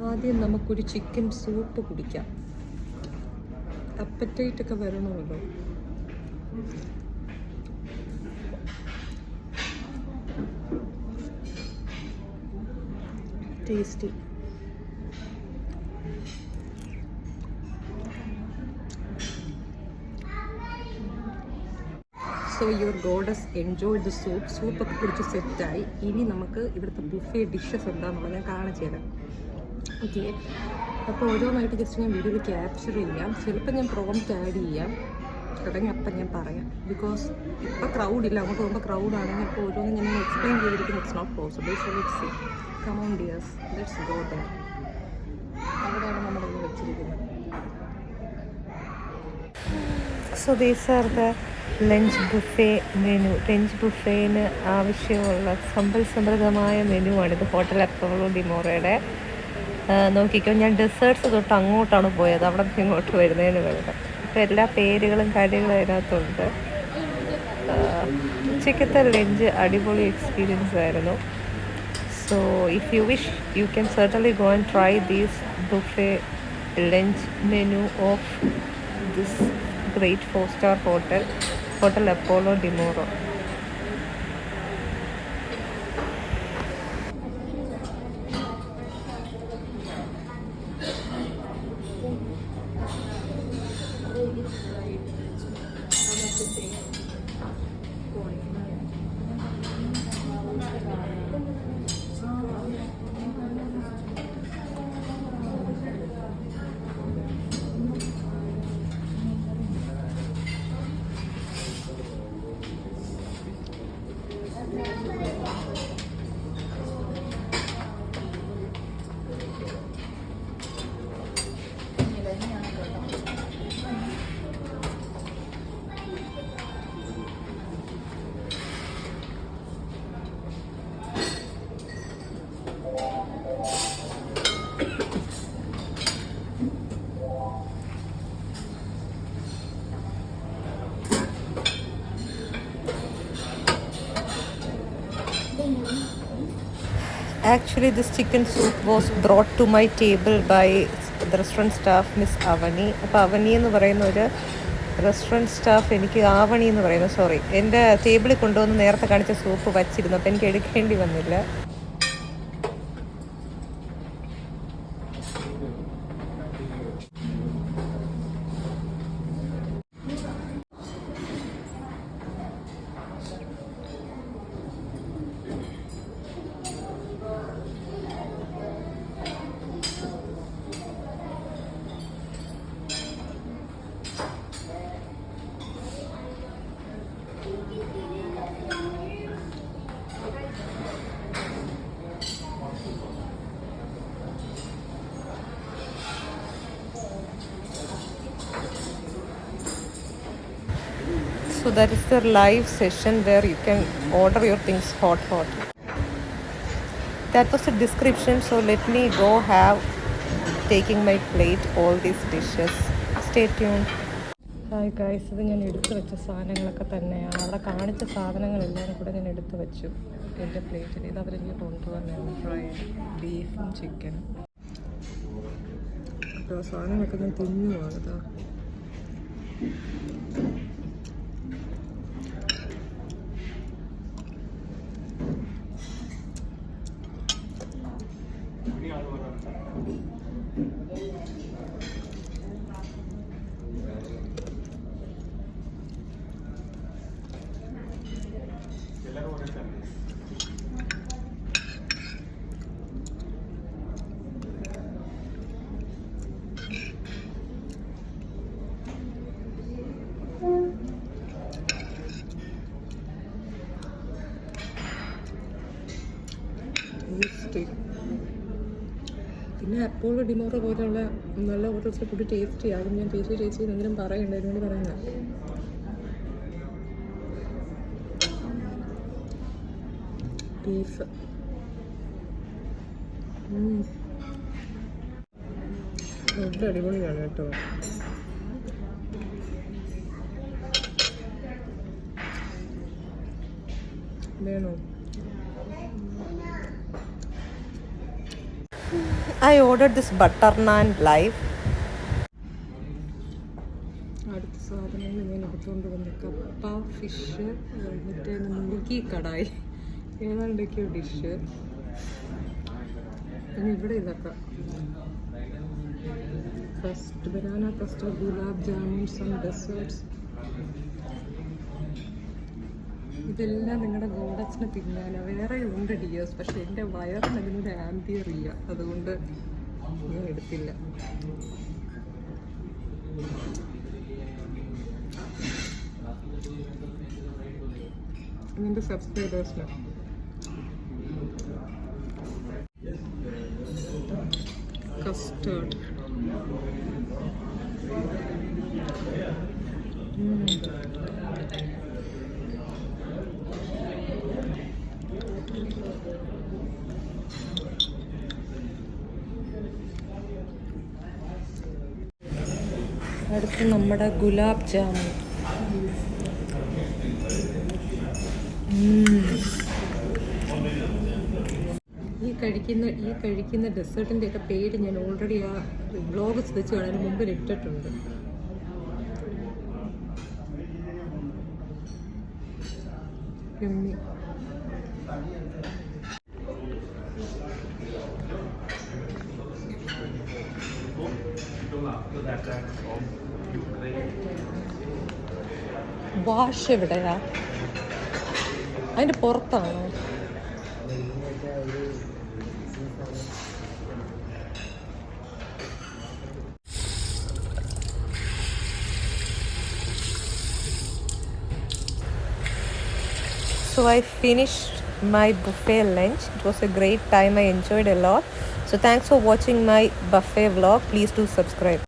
ആദ്യം നമുക്കൊരു chicken soup കുടിക്കാം. അപ്പറ്റൈറ്റ് ഒക്കെ വരണമല്ലോ. Tasty. So your goddess enjoy the soup. സൂപ്പൊക്കെ കുടിച്ച് സെറ്റായി. ഇനി നമുക്ക് ഇവിടുത്തെ ബുഫേ ഡിഷസ് എന്താണെന്നുള്ളത് ഞാൻ കാണിച്ചു തരാം. ഓക്കെ, അപ്പോൾ ഓരോന്നായിട്ട് ജസ്റ്റ് ഞാൻ വീഡിയോയിൽ ക്യാപ്ചർ ചെയ്യാം. ചിലപ്പോൾ ഞാൻ പ്രോംപ്റ്റ് ആഡ് ചെയ്യാം, തുടങ്ങി അപ്പം ഞാൻ പറയാം. ബിക്കോസ് ഇപ്പോൾ ക്രൗഡില്ല, അങ്ങോട്ട് പോകുമ്പോൾ ക്രൗഡാണെങ്കിൽ അപ്പോൾ ഓരോന്നും ഞാൻ എക്സ്പ്ലെയിൻ ചെയ്തിരിക്കുന്നത് it's not possible. So let's see. Come on dears, let's go there. അവിടെയാണ് നമ്മളിത് വെച്ചിരിക്കുന്നത്. So these are the lunch buffet menu. Lunch ബുഫേന് ആവശ്യമുള്ള സമൃദ്ധമായ മെനു ആണിത് ഹോട്ടൽ അപ്പോളോ ഡിമോറയുടെ. നോക്കിക്കോ, ഞാൻ ഡെസേർട്ട്സ് തൊട്ട് അങ്ങോട്ടാണ് പോയത്, അവിടെ നിന്ന് ഇങ്ങോട്ട് വരുന്നതിന് പകരം. ഇപ്പോൾ എല്ലാ പേരുകളും കാര്യങ്ങളും അതിനകത്തുണ്ട്. ഉച്ചയ്ക്കത്തെ ലഞ്ച് അടിപൊളി എക്സ്പീരിയൻസ് ആയിരുന്നു. So if you wish you can certainly go and try these buffet lunch menu of this great 4-star hotel Apollo Dimora. Actually, this chicken soup was brought to my table by the restaurant staff, Miss Avani. അപ്പോൾ അവനി എന്ന് പറയുന്ന ഒരു restaurant staff എനിക്ക് ആവണി എന്ന് പറയുന്നത്, sorry, എൻ്റെ ടേബിളിൽ കൊണ്ടുവന്ന് നേരത്തെ കാണിച്ച സൂപ്പ് വച്ചിരുന്നു. അപ്പോൾ എനിക്ക് എടുക്കേണ്ടി വന്നില്ല. So that is the live session where you can order your things hot. That was the description. So let me go have taking my plate all these dishes. Stay tuned. Hi guys, ഇത് ഞാൻ എടുത്തു വെച്ച സാധനങ്ങളൊക്കെ തന്നെയാണ്. അവിടെ കാണിച്ച സാധനങ്ങളെല്ലാം കൂടെ ഞാൻ എടുത്തു വെച്ചു എൻ്റെ പ്ലേറ്റിൽ. ഇത് അവരെനിക്ക് കൊണ്ടുവന്നാണ് ഫ്രൈഡ് ബീഫും ചിക്കനും. അപ്പോൾ സാധനങ്ങളൊക്കെ ഞാൻ തിന്നുവാണ്. കേട്ടോ, പിന്നെ അപ്പോളോ ഡിമോറോ പോലെയുള്ള നല്ല ഹോട്ടൽസിലെ ഫുഡ് ടേസ്റ്റി ആകും. ഞാൻ ടേസ്റ്റ് ചെയ്ത് എന്തെങ്കിലും പറയണ്ട, അതിനോട് പറയുന്നത്. ബീഫ് ഫുഡ് അടിപൊളിയാണ് കേട്ടോ. വേണോ? I ordered this butter naan live. അടുത്ത സാധനങ്ങൾ ഞാൻ എടുത്തുകൊണ്ട് വന്ന കപ്പ, ഫിഷ്, മറ്റേ മുറുക്കി കടായി, ഏതാണ്ടൊക്കെയോ ഡിഷ്. പിന്നെ ഇവിടെ ഇതൊക്കെ banana custard, gulab jamun, some desserts. ഇതെല്ലാം നിങ്ങളുടെ ഗോഡസിന് തിന്നാനാണ്. വേറെ ഉണ്ട് ഡിയേഴ്സ്, പക്ഷെ എൻ്റെ വയറിന് അതിനൊരു ആംബിയർ ഇല്ല, അതുകൊണ്ട് ഞാൻ എടുത്തില്ല. നിൻ്റെ സബ്സ്ക്രൈബേഴ്സിന് കസ്റ്റേർഡ്. അടുത്ത് നമ്മുടെ ഗുലാബ് ജാമുൻ. ഈ കഴിക്കുന്ന ഡെസേർട്ടിൻ്റെ ഒക്കെ പേര് ഞാൻ ഓൾറെഡി ആ വ്ലോഗ് വെച്ച് കാണാൻ മുമ്പ് ഇട്ടിട്ടുണ്ട്. വാഷ് എവിടെയാ? അതിൻ്റെ പുറത്താണോ? So I finished my buffet lunch. It was a great time. I enjoyed a lot. So thanks for watching my buffet vlog. Please do subscribe.